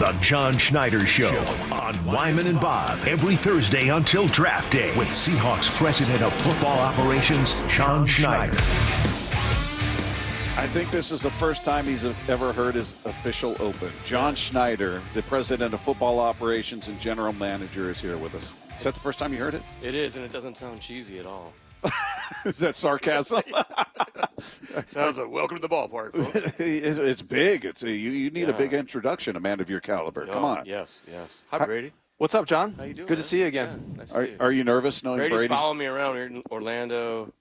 The John Schneider Show on Wyman and Bob every Thursday until draft day with Seahawks President of Football Operations, John Schneider. I think this is the first time he's ever heard his official open. John Schneider, the President of Football Operations and General Manager, is here with us. Is that the first time you heard it? It is, and it doesn't sound cheesy at all. Is that sarcasm? Sounds like welcome to the ballpark. It's big. You need a big introduction, a man of your caliber. Come on. Yes. Hi, Brady. What's up, John? How you doing? Good to see you again. Yeah, nice to see you. Are you nervous knowing Brady's Brady's? following me around here in Orlando.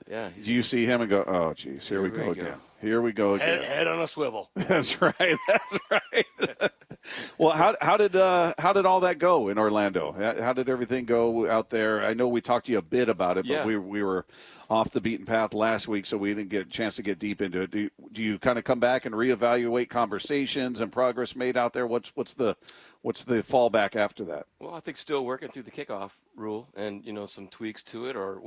Yeah. Do you see him and go, oh, geez, here we go again. Here we go again. Head on a swivel. That's right. That's right. Well, how did all that go in Orlando? How did everything go out there? I know we talked to you a bit about it, but we were off the beaten path last week, so we didn't get a chance to get deep into it. Do you kind of come back and reevaluate conversations and progress made out there? What's the fallback after that? Well, I think still working through the kickoff rule and some tweaks to it, or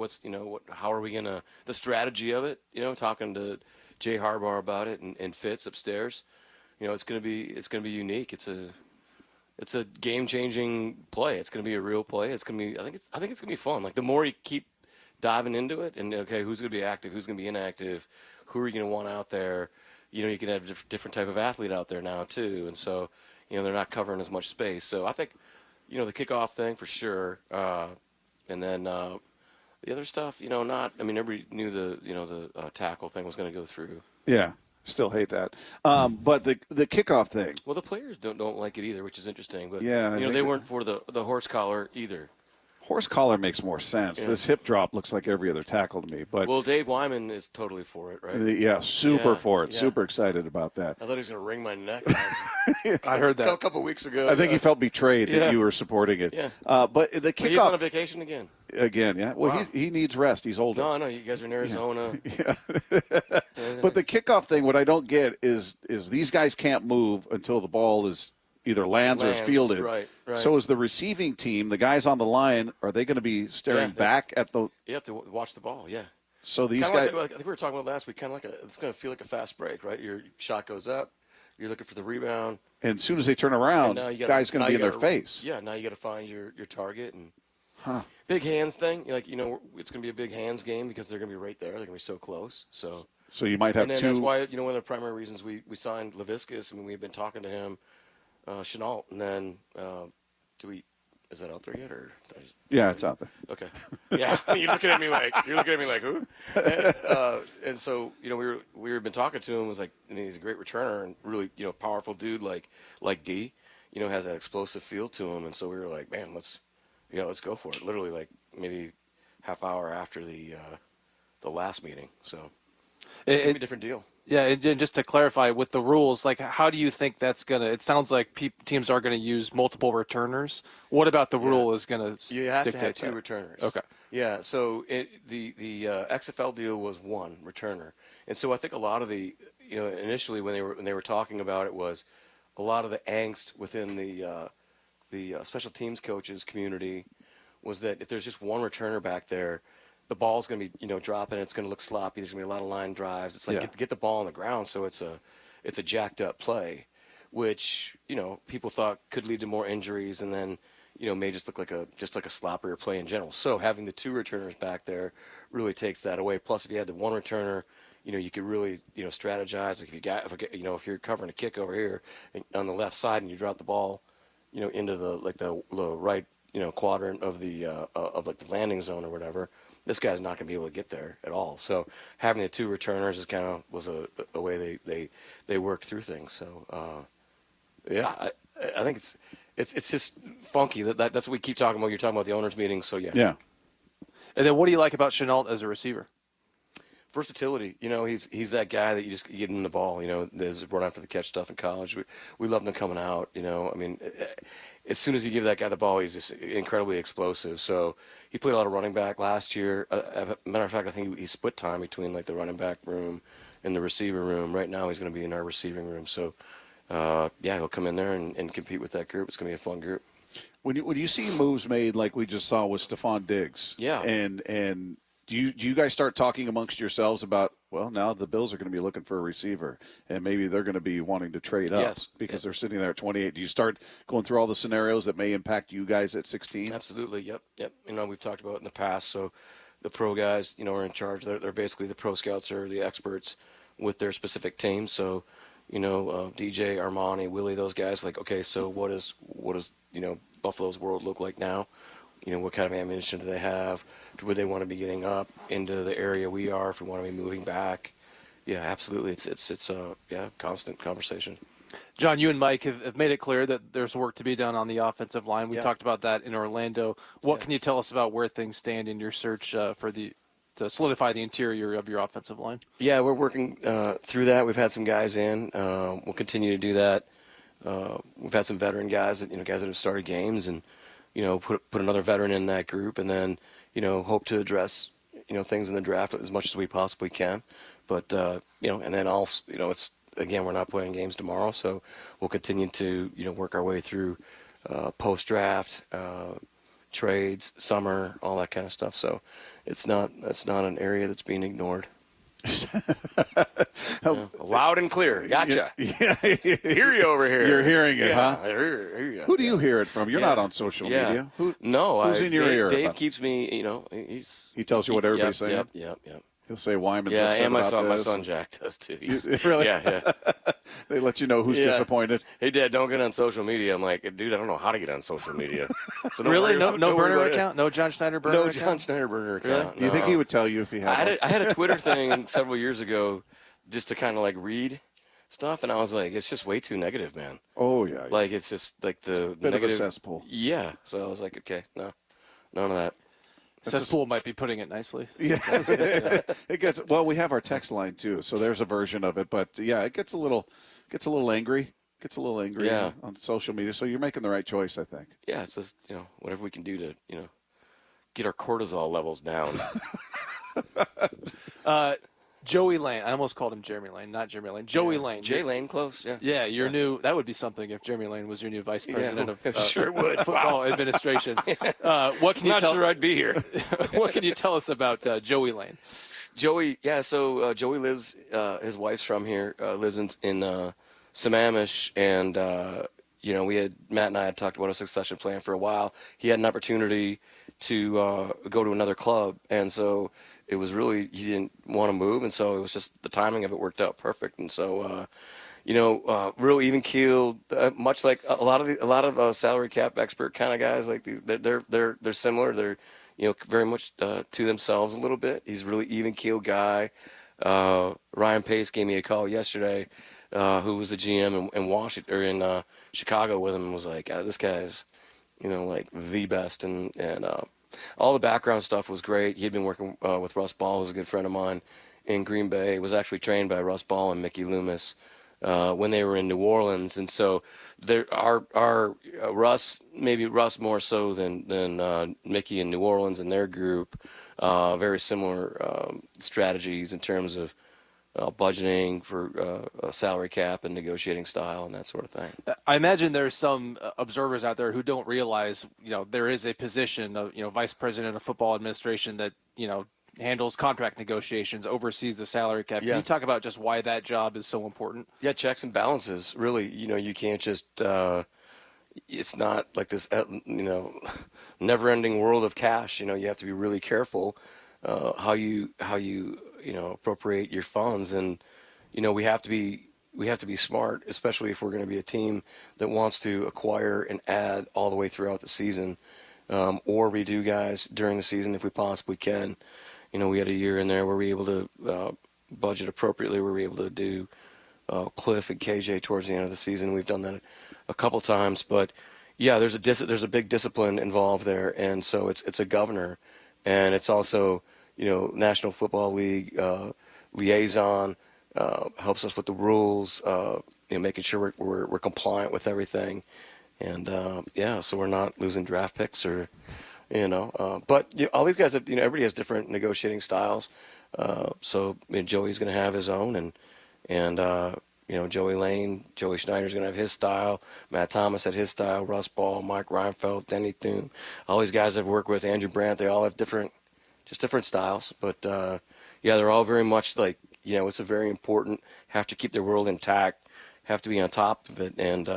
how are we gonna the strategy of it? Talking to Jay Harbaugh about it and Fitz upstairs. It's gonna be unique. It's a game-changing play. It's gonna be a real play. I think it's gonna be fun. Like the more you keep diving into it, and who's gonna be active, who's gonna be inactive, who are you gonna want out there? You can have different type of athlete out there now too, and so they're not covering as much space. So I think the kickoff thing for sure, and then the other stuff, everybody knew the tackle thing was going to go through. Yeah. Still hate that. But the kickoff thing. Well, the players don't like it either, which is interesting. But they weren't for the horse collar either. Horse collar makes more sense. Yeah. This hip drop looks like every other tackle to me. But Dave Wyman is totally for it, right? Super for it. Yeah. Super excited about that. I thought he was going to wring my neck. I heard that a couple weeks ago. I think he felt betrayed that you were supporting it. Yeah. But the kickoff. He's on a vacation again. Again, yeah. Well, wow. he needs rest. He's older. No, I know. You guys are in Arizona. Yeah. But the kickoff thing, what I don't get is these guys can't move until the ball is either lands or is fielded. Right. So is the receiving team, the guys on the line, are they going to be staring back at the – You have to watch the ball, yeah. So these guys – I think we were talking about last week, kind of like it's going to feel like a fast break, right? Your shot goes up. You're looking for the rebound. And as soon as they turn around, guy's going to be in their face. Yeah, now you got to find your target. And big hands thing, it's going to be a big hands game because they're going to be right there. They're going to be so close. So you might have two. And that's why, one of the primary reasons we signed Laviska. I mean, we've been talking to him, Shenault, and then is that out there yet? Or yeah, it's out there. Okay. Yeah, you're looking at me like who? And so we've been talking to him. Was like, and he's a great returner and really powerful dude like D. Has that explosive feel to him. And so we were like, man, let's go for it. Literally like maybe half hour after the last meeting. So it's gonna be a different deal. Yeah, and just to clarify with the rules, like how do you think that's going to – it sounds like teams are going to use multiple returners. What about the rule is going to dictate that? You have to have two returners. Okay. Yeah, so the XFL deal was one returner. And so I think a lot of the initially when they were talking about it was a lot of the angst within the special teams coaches community was that if there's just one returner back there, the ball's going to be, dropping. It's going to look sloppy. There's going to be a lot of line drives. It's like get the ball on the ground, so it's a jacked up play, which people thought could lead to more injuries, and then may just look like a sloppier play in general. So having the two returners back there really takes that away. Plus, if you had the one returner, you could really strategize. Like if you're covering a kick over here on the left side and you drop the ball, into the right quadrant of the the landing zone or whatever. This guy's not going to be able to get there at all. So having the two returners is was a way they worked through things. So I think it's just funky that's what we keep talking about. You're talking about the owners' meeting. So yeah. And then what do you like about Shenault as a receiver? Versatility. He's that guy that you just get him the ball. There's run after the catch stuff in college. We love him coming out. I mean, as soon as you give that guy the ball, he's just incredibly explosive. So he played a lot of running back last year. Matter of fact, I think he split time between the running back room and the receiver room. Right now, he's going to be in our receiving room. So he'll come in there and compete with that group. It's going to be a fun group. When you see moves made like we just saw with Stephon Diggs, yeah, and Do you guys start talking amongst yourselves about, well, now the Bills are going to be looking for a receiver, and maybe they're going to be wanting to trade up because they're sitting there at 28. Do you start going through all the scenarios that may impact you guys at 16? Absolutely. Yep. We've talked about it in the past. So the pro guys, are in charge. They're basically the pro scouts or the experts with their specific team. So, DJ, Armani, Willie, those guys, like, okay, so what does Buffalo's world look like now? What kind of ammunition do they have? Would they want to be getting up into the area we are if we want to be moving back? Yeah, absolutely. It's a constant conversation. John, you and Mike have made it clear that there's work to be done on the offensive line. We talked about that in Orlando. What can you tell us about where things stand in your search to solidify the interior of your offensive line? Yeah, we're working through that. We've had some guys in. We'll continue to do that. We've had some veteran guys guys that have started games and, put another veteran in that group, and then, hope to address, things in the draft as much as we possibly can. But, and then also, it's, again, we're not playing games tomorrow, so we'll continue to, work our way through post-draft, trades, summer, all that kind of stuff. So that's not an area that's being ignored. Loud and clear. Gotcha. Hear you over here. You're hearing it, huh? Hear you. Who do you hear it from? You're not on social media. Who's in your ear? Dave keeps me, he tells you what everybody's saying? Yep. He'll say Wyman's upset and about my this. son Jack does too. Really? Yeah. They let you know who's disappointed. Hey, Dad, don't get on social media. I'm like, dude, I don't know how to get on social media. So really? No burner account? No John Schneider burner account? No John Schneider burner account. Really? No. Do you think he would tell you if he had I had a Twitter thing several years ago just to kind of like read stuff, and I was like, it's just way too negative, man. Oh, yeah. Like, it's just like the bit negative. of a cesspool. Yeah. So I was like, okay, no, none of that. Cesspool might be putting it nicely. Yeah, it gets. Well, we have our text line too, so there's a version of it. But yeah, it gets a little angry. On social media. So you're making the right choice, I think. Yeah, it's just whatever we can do to get our cortisol levels down. Joey Lane. I almost called him Jeremy Lane, not Jeremy Lane. Joey Lane. Jay Lane, close. Yeah. Yeah, your new. That would be something if Jeremy Lane was your new vice president of sure would. football administration. What can you Not sure I'd be here. What can you tell us about Joey Lane? Joey, so Joey lives. His wife's from here. Lives in Sammamish, and Matt and I had talked about a succession plan for a while. He had an opportunity to go to another club, and so it was really, he didn't want to move, and so it was just the timing of it worked out perfect. And so real even keeled, much like a lot of salary cap expert kind of guys. Like they're similar. They're very much to themselves a little bit. He's a really even keeled guy. Ryan Pace gave me a call yesterday, who was the GM in Washington or in Chicago with him, and was like, this guy's like the best, and all the background stuff was great. He had been working with Russ Ball, who's a good friend of mine in Green Bay. He was actually trained by Russ Ball and Mickey Loomis when they were in New Orleans, and so there are Russ, maybe Russ more so than Mickey in New Orleans and their group. Very similar strategies in terms of budgeting for a salary cap and negotiating style and that sort of thing. I imagine there's some observers out there who don't realize, there is a position of, vice president of football administration that, handles contract negotiations, oversees the salary cap. Yeah. Can you talk about just why that job is so important? Yeah, checks and balances. Really, you can't just it's not like this, never-ending world of cash. You have to be really careful how you appropriate your funds, and we have to be smart, especially if we're going to be a team that wants to acquire and add all the way throughout the season, or redo guys during the season if we possibly can. We had a year in there where we were able to budget appropriately. We were able to do Cliff and KJ towards the end of the season. We've done that a couple times, but yeah, there's a big discipline involved there, and so it's a governor, and it's also National Football League liaison, helps us with the rules, making sure we're compliant with everything, and so we're not losing draft picks or. But all these guys have, everybody has different negotiating styles. So Joey's going to have his own, and Joey Lane, Joey Schneider's going to have his style. Matt Thomas had his style. Russ Ball, Mike Reinfeldt, Denny Thune, all these guys I've worked with, Andrew Brandt, they all have different just different styles. But yeah, they're all very much like, it's a very important. Have to keep their world intact. Have to be on top of it, and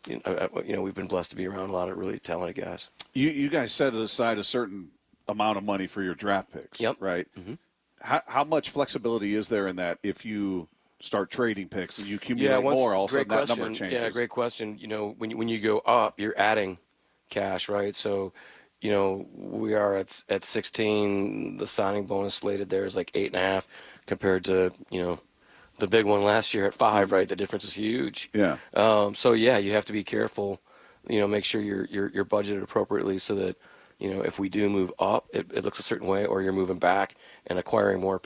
we've been blessed to be around a lot of really talented guys. You guys set aside a certain amount of money for your draft picks, Yep. right? Mm-hmm. How much flexibility is there in that if you start trading picks and you accumulate more, all of a sudden that number changes? Yeah, great question. When you go up, you're adding cash, right? So, we are at 16. The signing bonus slated there is like 8.5 compared to, the big one last year at 5, right? The difference is huge. Yeah. So yeah, you have to be careful. Make sure you're budgeted appropriately so that if we do move up, it looks a certain way, or you're moving back and acquiring more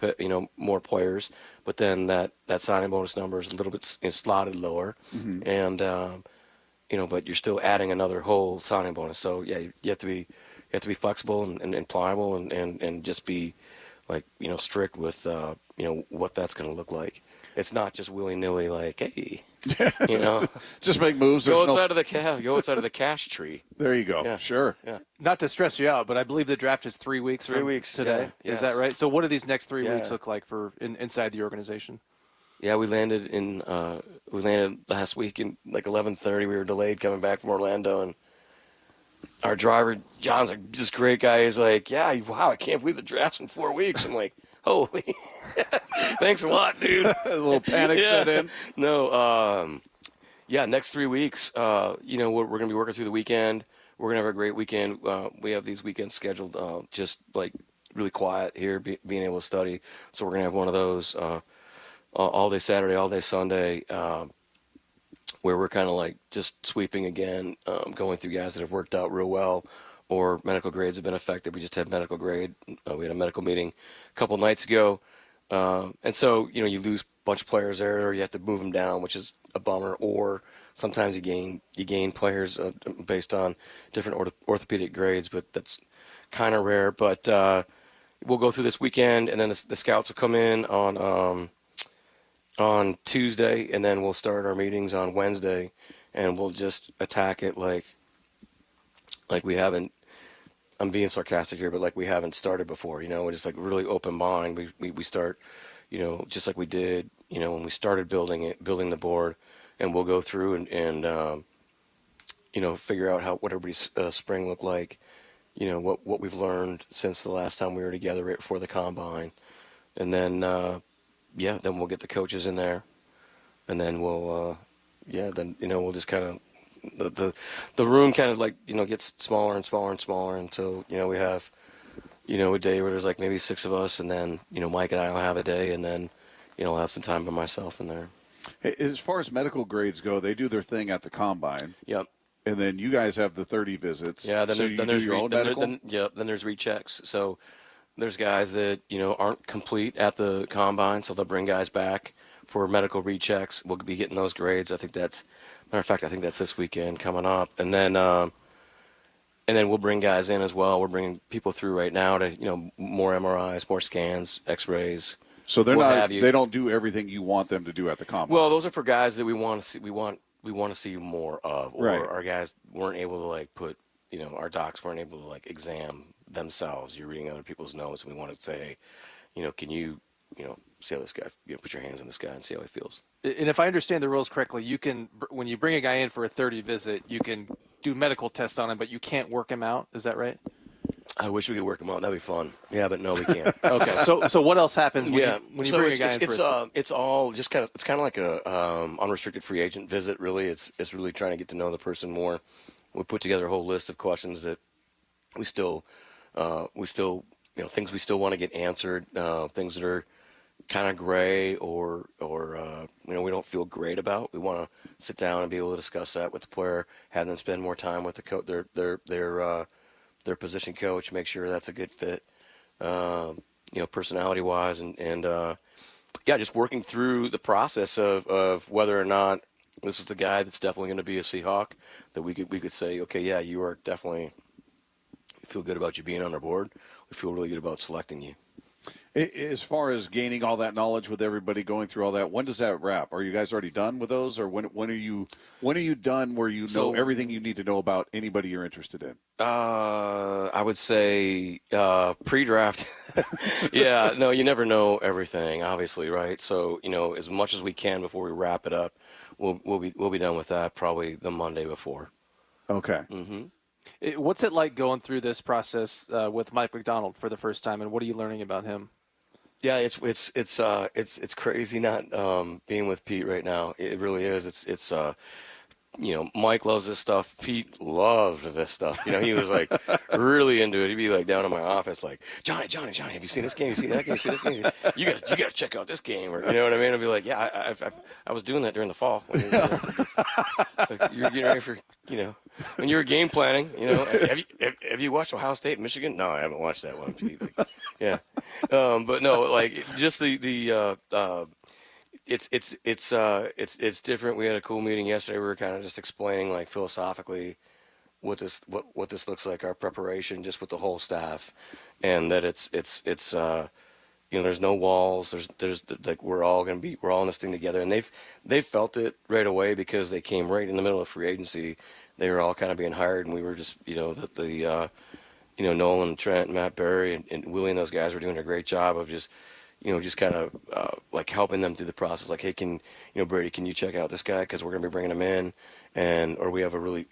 players. But then that signing bonus number is a little bit slotted lower, mm-hmm. and but you're still adding another whole signing bonus. So yeah, you have to be flexible and pliable and just be like strict with what that's going to look like. It's not just willy-nilly like, hey, just make moves. Go outside of the cash tree. There you go. Yeah. Sure. Yeah. Not to stress you out, but I believe the draft is 3 weeks. 3 weeks today. Yeah. Is that right? So what do these next 3 weeks look like for inside the organization? Yeah, we landed last week in like 11:30. We were delayed coming back from Orlando, and our driver John's this great guy. He's like, yeah, wow, I can't believe the draft's in 4 weeks. I'm like, holy, thanks a lot, dude. A little panic set in. No, next 3 weeks, we're going to be working through the weekend. We're going to have a great weekend. We have these weekends scheduled just like really quiet here, being able to study. So we're going to have one of those all day Saturday, all day Sunday, where we're kind of like just sweeping again, going through guys that have worked out real well, or medical grades have been affected. We just had medical grade. We had a medical meeting a couple nights ago. And so, you lose a bunch of players there, or you have to move them down, which is a bummer. Or sometimes you gain players based on different orthopedic grades, but that's kind of rare. But we'll go through this weekend, and then the scouts will come in on Tuesday, and then we'll start our meetings on Wednesday, and we'll just attack it like we haven't. I'm being sarcastic here, but like we haven't started before, we're just like really open mind. We start, just like we did, when we started building the board, and we'll go through and figure out what everybody's spring looked like, what we've learned since the last time we were together right before the combine. And then, then we'll get the coaches in there, and then we'll just kind of, the room kind of like gets smaller and smaller and smaller until we have a day where there's like maybe 6 of us, and then Mike and I will have a day, and then I'll have some time by myself in there. Hey, as far as medical grades go, they do their thing at the combine. Yep. And then you guys have the 30 visits. Yeah. Then there's your own medical. Then there's rechecks. So there's guys that aren't complete at the combine, so they'll bring guys back for medical rechecks. We'll be getting those grades. I think that's this weekend coming up, and then we'll bring guys in as well. We're bringing people through right now to more MRIs, more scans, X-rays. So they don't do everything you want them to do at the combine. Well, those are for guys that we want to see. We want to see more of, or right. Our guys weren't able to like put. Our docs weren't able to like exam themselves. You're reading other people's notes, and we want to say, can you see how this guy, put your hands on this guy and see how he feels. And if I understand the rules correctly, you can, when you bring a guy in for a 30 visit, you can do medical tests on him, but you can't work him out. Is that right? I wish we could work him out. That'd be fun. Yeah, but no, we can't. Okay. So what else happens when you bring a guy in it's all just kind of like a unrestricted free agent visit. Really, it's really trying to get to know the person more. We put together a whole list of questions that we still things we still want to get answered, things that are kind of gray or we don't feel great about. We want to sit down and be able to discuss that with the player, have them spend more time with their position coach, make sure that's a good fit, personality wise, and just working through the process of whether or not this is the guy that's definitely going to be a Seahawk, that we could say, okay, yeah, you are definitely, we feel good about you being on our board. We feel really good about selecting you. As far as gaining all that knowledge with everybody going through all that, when does that wrap? Are you guys already done with those, or when are you done where you know everything you need to know about anybody you're interested in? I would say pre-draft. Yeah, no, you never know everything, obviously, right? So as much as we can before we wrap it up, we'll be done with that probably the Monday before. Okay. Mm-hmm. What's it like going through this process with Mike Macdonald for the first time, and what are you learning about him? Yeah, it's crazy not being with Pete right now. It really is. It's Mike loves this stuff. Pete loved this stuff. He was like really into it. He'd be like down in my office, like Johnny, have you seen this game? Have you seen that game? Have you seen this game? You got to check out this game, or you know what I mean? I'd be like, yeah, I was doing that during the fall. When you're getting ready for when you were game planning. Have you watched Ohio State and Michigan? No, I haven't watched that one, Pete. Like, yeah, but no, like just it's different. We had a cool meeting yesterday. We were kind of just explaining like philosophically what this looks like, our preparation just with the whole staff, and that it's there's no walls. There's like we're all in this thing together, and they've felt it right away because they came right in the middle of free agency. They were all kind of being hired, and we were just Nolan, Trent, Matt Berry, and Willie and those guys were doing a great job of just kind of like helping them through the process. Like, hey, Brady, can you check out this guy? Because we're going to be bringing him in, or we have a really,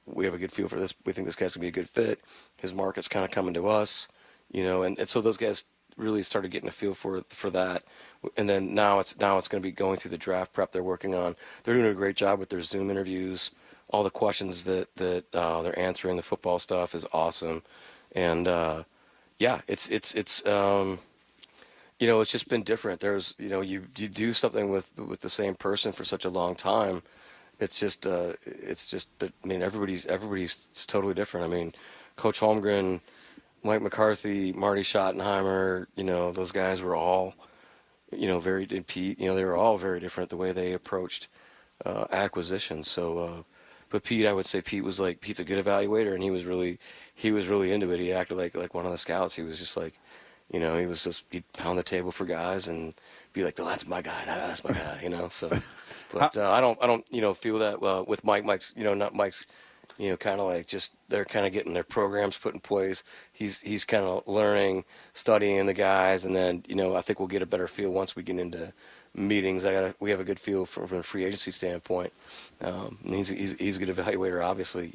we have a good feel for this. We think this guy's going to be a good fit. His market's kind of coming to us, and so those guys really started getting a feel for that. And then now it's going to be going through the draft prep they're working on. They're doing a great job with their Zoom interviews. All the questions that they're answering, the football stuff is awesome. And it's it's just been different. There's, you do something with the same person for such a long time. It's just everybody's totally different. I mean, Coach Holmgren, Mike McCarthy, Marty Schottenheimer, those guys were all, very, and Pete, they were all very different the way they approached acquisitions. So, but Pete, I would say Pete's a good evaluator, and he was really into it. He acted like one of the scouts. He was just like, he'd pound the table for guys and be like, that's my guy, that's my guy, so. But I don't feel that with Mike. Mike's, not Mike's, kind of like just they're kind of getting their programs put in place. He's kind of learning, studying the guys, and then, I think we'll get a better feel once we get into meetings. We have a good feel from a free agency standpoint. And he's a good evaluator, obviously,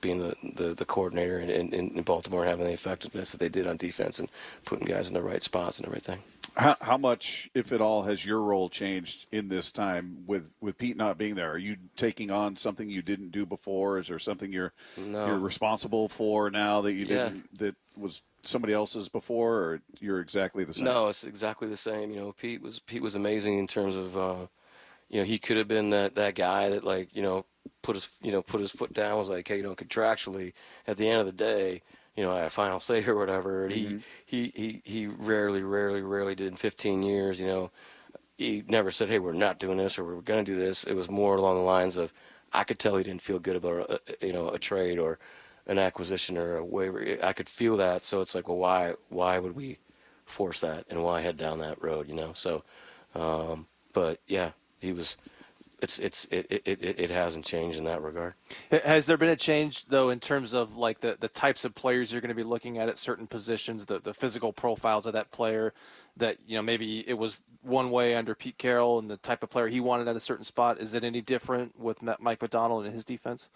being the coordinator in Baltimore, having the effectiveness that they did on defense and putting guys in the right spots and everything. How much, if at all, has your role changed in this time with Pete not being there? Are you taking on something you didn't do before? Is there something you're responsible for now that you didn't, that was somebody else's before, or you're exactly the same? No, it's exactly the same. Pete was amazing in terms of he could have been that guy that put his foot down, was like, hey, contractually at the end of the day, I have a final say or whatever. And he rarely did in 15 years. He never said, hey, we're not doing this or we're going to do this. It was more along the lines of, I could tell he didn't feel good about a trade or an acquisition or a waiver. I could feel that. So it's like, well, why would we force that, and why head down that road? So, but yeah, he was. It hasn't changed in that regard. Has there been a change, though, in terms of like the types of players you're going to be looking at certain positions, the physical profiles of that player, that maybe it was one way under Pete Carroll and the type of player he wanted at a certain spot? Is it any different with Mike Macdonald and his defense?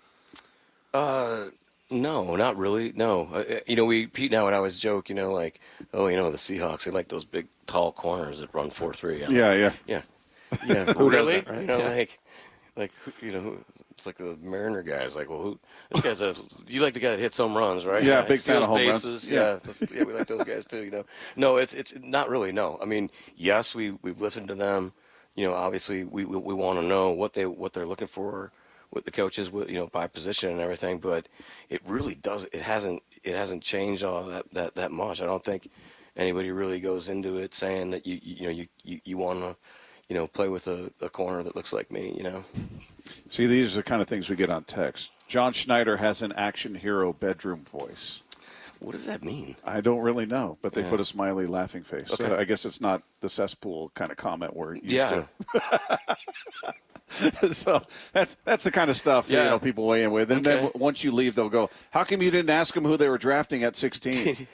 No, not really. No, Pete and I would always joke, the Seahawks, they like those big, tall corners that run 4-3. Yeah. Yeah, who really? doesn't, right? It's like the Mariner guys. Like, well, this guy's you like the guy that hits home runs, right? Yeah, big fan of home bases. runs. Yeah, we like those guys too. No, it's not really. No, I mean, yes, we've listened to them. Obviously, we want to know what they're looking for with the coaches, by position and everything. But it really does. It hasn't changed all that much. I don't think anybody really goes into it saying that you want to. Play with a corner that looks like me, See, these are the kind of things we get on text. John Schneider has an action hero bedroom voice. What does that mean? I don't really know, but they put a smiley laughing face. Okay. So I guess it's not the cesspool kind of comment we're used to. So that's the kind of stuff people weigh in with. And then once you leave, they'll go, how come you didn't ask them who they were drafting at 16?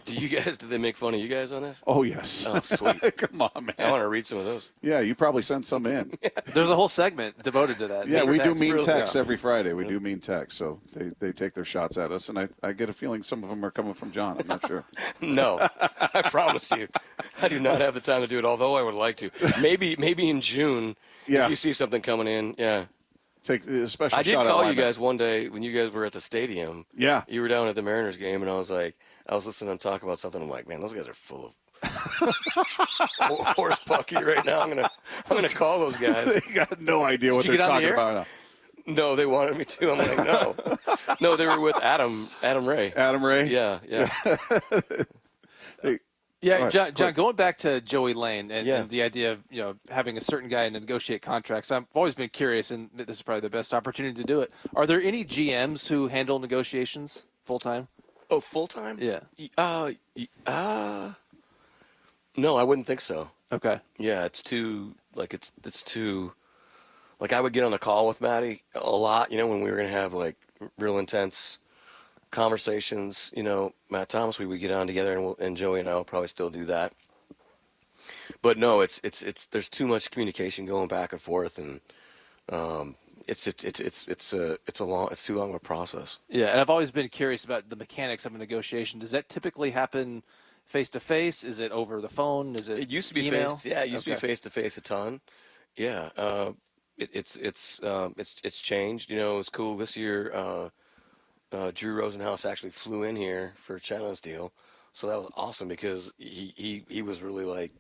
Did they make fun of you guys on this? Oh, yes. Oh, sweet. Come on, man. I want to read some of those. Yeah, you probably sent some in. There's a whole segment devoted to that. Yeah, we do mean really? texts every Friday. We do mean texts, so they take their shots at us, and I get a feeling some of them are coming from John. I'm not sure. No, I promise you, I do not have the time to do it. Although I would like to. Maybe in June, if you see something coming in, Take a special I did shot at call you Wyman. guys one day when you guys were at the stadium. Yeah. You were down at the Mariners game, and I was listening to them talk about something. I'm like, man, those guys are full of horse pucky right now. I'm gonna call those guys. They got no idea what they're talking about. No, they wanted me to. I'm like, no. No, they were with Adam Ray. Adam Ray? Yeah. Yeah, John, going back to Joey Lane and the idea of having a certain guy to negotiate contracts, I've always been curious, and this is probably the best opportunity to do it. Are there any GMs who handle negotiations full time? Oh, full time? Yeah. No, I wouldn't think so. Okay. Yeah, it's too I would get on the call with Matty a lot, when we were gonna have real intense conversations, Matt Thomas, we would get on together, and Joey and I will probably still do that. But no, it's there's too much communication going back and forth, and it's too long of a process. Yeah, and I've always been curious about the mechanics of a negotiation. Does that typically happen face to face? Is it over the phone? Is it? It used to be email? it used to be face to face a ton. Yeah, it's changed. It was cool this year. Drew Rosenhaus actually flew in here for Chenna's deal, so that was awesome because he was really like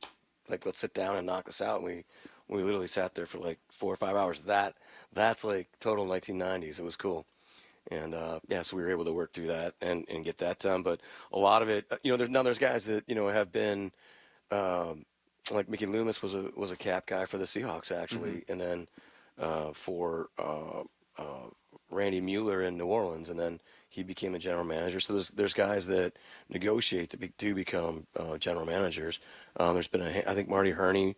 let's sit down and knock this out. And we literally sat there for 4 or 5 hours. That's total 1990s. It was cool, and so we were able to work through that and get that done. But a lot of it, there's guys that have been like Mickey Loomis was a cap guy for the Seahawks actually, and then for Randy Mueller in New Orleans, and then he became a general manager. So there's guys that negotiate to become general managers. There's been I think Marty Herney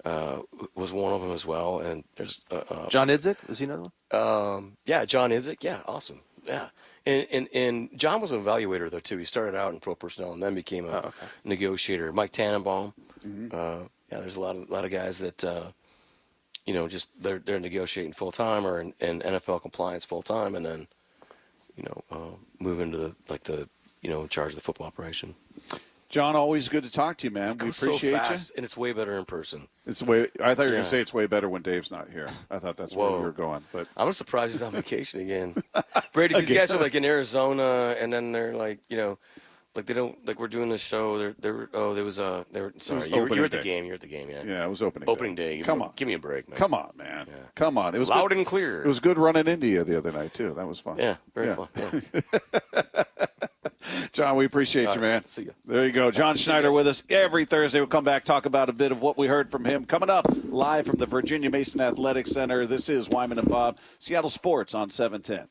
was one of them as well, and there's John Idzik, is he another one? John Idzik, awesome, and John was an evaluator though too. He started out in pro personnel and then became a negotiator. Mike Tannenbaum, there's a lot of guys that. Just they're negotiating full time or in NFL compliance full time, and then move into the charge of the football operation. John, always good to talk to you, man. We appreciate so fast, and it's way better in person. I thought you were going to say it's way better when Dave's not here. I thought that's where you were going, but I'm surprised he's on vacation again. Brady, these guys are in Arizona, and then they're they don't we're doing this show. Sorry, you were at the game. You're at the game, yeah. Yeah, it was opening day. Give me a break, man. Come on, man. Yeah. Come on. It was loud good. and clear. It was good running India the other night too. That was fun. Yeah, very fun. Yeah. John, we appreciate you, man. See you. There you go. John Schneider with us every Thursday. We'll come back, talk about a bit of what we heard from him. Coming up live from the Virginia Mason Athletic Center, this is Wyman and Bob, Seattle Sports on 710.